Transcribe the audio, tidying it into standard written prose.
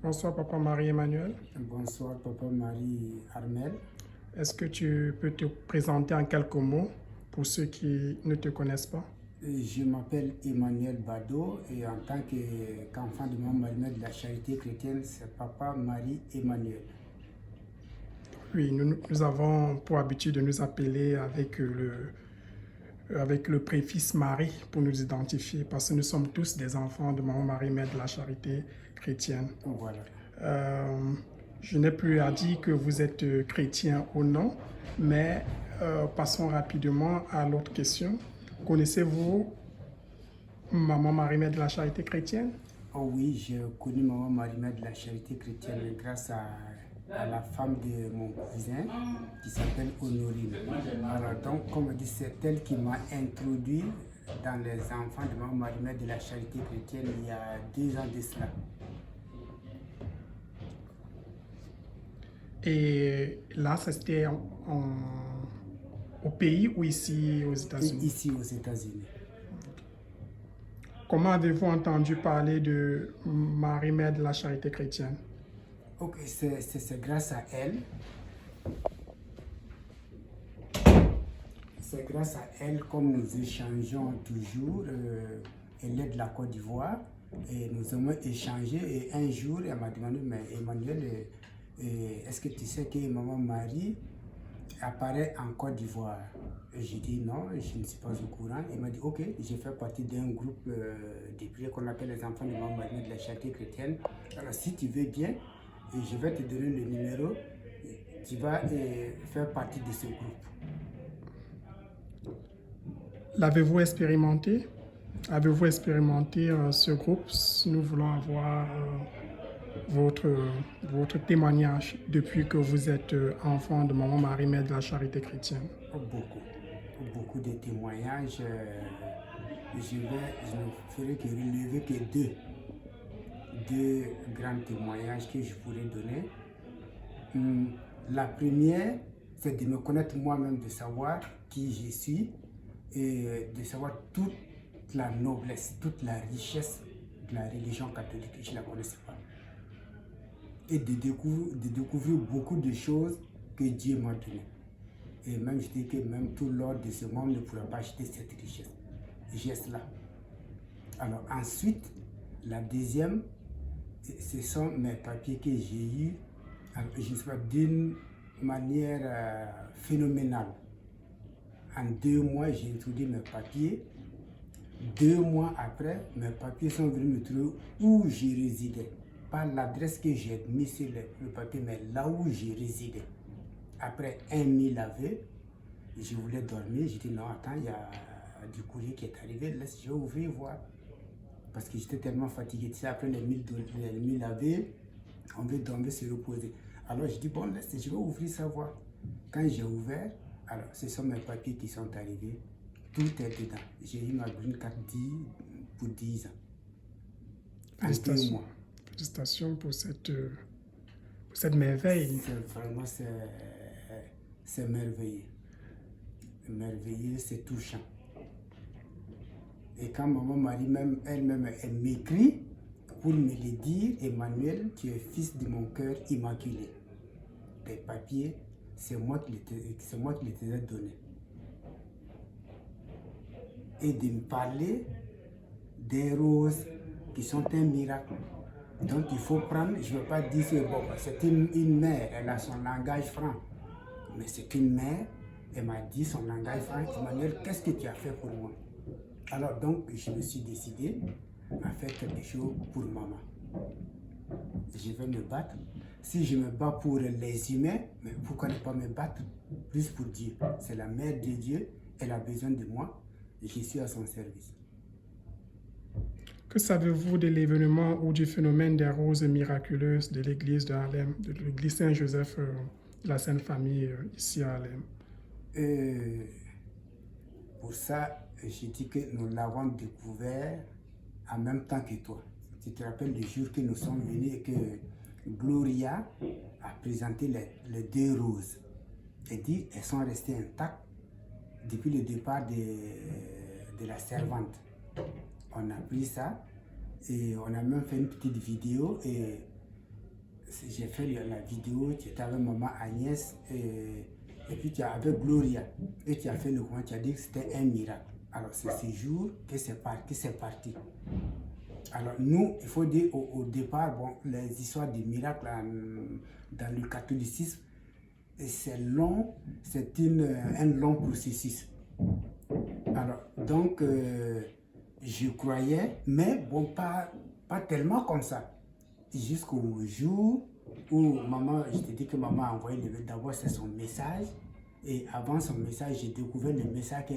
Bonsoir, Papa Marie-Emmanuel. Bonsoir, Papa Marie-Armel. Est-ce que tu peux te présenter en quelques mots pour ceux qui ne te connaissent pas? Je m'appelle Emmanuel Bado et en tant qu'enfant de Maman Marie-Mère de la Charité chrétienne, c'est Papa Marie-Emmanuel. Oui, nous avons pour habitude de nous appeler avec le préfixe Marie pour nous identifier parce que nous sommes tous des enfants de Maman Marie-Mère de la Charité chrétienne. Voilà. Je n'ai plus à dire que vous êtes chrétien ou non, mais passons rapidement à l'autre question. Connaissez-vous Maman Marie-Mère de la Charité chrétienne? Oh oui, j'ai connu Maman Marie-Mère de la Charité chrétienne grâce à la femme de mon cousin qui s'appelle Honorine. Alors donc, comme on dit, c'est elle qui m'a introduit dans les enfants de Maman Marie-Mère de la Charité chrétienne il y a 2 ans de cela. Et là, c'était au pays ou ici aux États-Unis? Ici aux États-Unis. Comment avez-vous entendu parler de Marie-Mère de la Charité chrétienne? Ok, c'est grâce à elle. C'est grâce à elle, comme nous échangeons toujours, elle est de la Côte d'Ivoire, et nous avons échangé, et un jour, elle m'a demandé, mais Emmanuel, est-ce que tu sais que Maman Marie apparaît en Côte d'Ivoire? J'ai dit non, je ne suis pas au courant. Il m'a dit, ok, je fais partie d'un groupe de prières qu'on appelle les enfants de Maman Marie de la Charité chrétienne. Alors si tu veux bien, je vais te donner le numéro, tu vas faire partie de ce groupe. L'avez-vous expérimenté? Avez-vous expérimenté ce groupe? Nous voulons avoir votre témoignage depuis que vous êtes enfant de Maman Marie-Mère de la Charité chrétienne. Beaucoup de témoignages. Je ne ferai que relever que deux grands témoignages que je pourrais donner. La première, c'est de me connaître moi-même, de savoir qui je suis et de savoir toute la noblesse, toute la richesse de la religion catholique. Je ne la connaissais pas. Et de découvrir beaucoup de choses que Dieu m'a données. Et même je dis que même tout l'or de ce monde ne pourra pas acheter cette richesse-là. Alors ensuite, la deuxième, ce sont mes papiers que j'ai eus, je ne sais pas, d'une manière phénoménale. En 2 mois, j'ai introduit mes papiers. 2 mois après, mes papiers sont venus me trouver où je résidais. Pas l'adresse que j'ai mis sur le papier, mais là où je résidais. Après 1 000 aveux, je voulais dormir. J'ai dit non, attends, il y a du courrier qui est arrivé, laisse, je vais ouvrir voir. Parce que j'étais tellement fatigué. Tu sais, après les 1000 aveux, on veut dormir, se reposer. Alors je dis bon, laisse, je vais ouvrir ça voir. Quand j'ai ouvert, alors ce sont mes papiers qui sont arrivés. Tout est dedans. J'ai eu ma green card pour 10 ans. En 2 mois. Félicitations pour cette merveille. Vraiment, c'est merveilleux. Merveilleux, c'est touchant. Et quand Maman Marie elle-même m'écrit pour me le dire, Emmanuel, tu es fils de mon cœur immaculé. Les papiers, c'est moi qui les ai donnés. Et de me parler des roses qui sont un miracle. Donc il faut prendre, je ne veux pas dire que bon, c'est une mère, elle a son langage franc. Mais c'est une mère, elle m'a dit son langage franc. Emmanuel, qu'est-ce que tu as fait pour moi? Alors donc je me suis décidé à faire quelque chose pour maman. Je vais me battre. Si je me bats pour les humains, mais pourquoi ne pas me battre plus pour Dieu? C'est la mère de Dieu, elle a besoin de moi et je suis à son service. Que savez-vous de l'événement ou du phénomène des roses miraculeuses de l'église de Harlem, de l'église Saint-Joseph de la Sainte Famille ici à Harlem? Pour ça, je dis que nous l'avons découvert en même temps que toi. Tu te rappelles le jour que nous sommes venus et que Gloria a présenté les 2 roses. Elle dit elles sont restées intactes depuis le départ de la servante. On a pris ça et on a même fait une petite vidéo et j'ai fait la vidéo, tu étais avec maman Agnès et puis tu es avec Gloria. Et tu as fait le comment, tu as dit que c'était un miracle. Alors c'est ce jour que c'est parti. Alors nous, il faut dire au départ, bon, les histoires de miracles dans le catholicisme, c'est long, c'est un long processus. Alors donc, je croyais, mais bon, pas tellement comme ça. Jusqu'au jour où maman, je te dis que maman a envoyé d'abord c'est son message. Et avant son message, j'ai découvert le message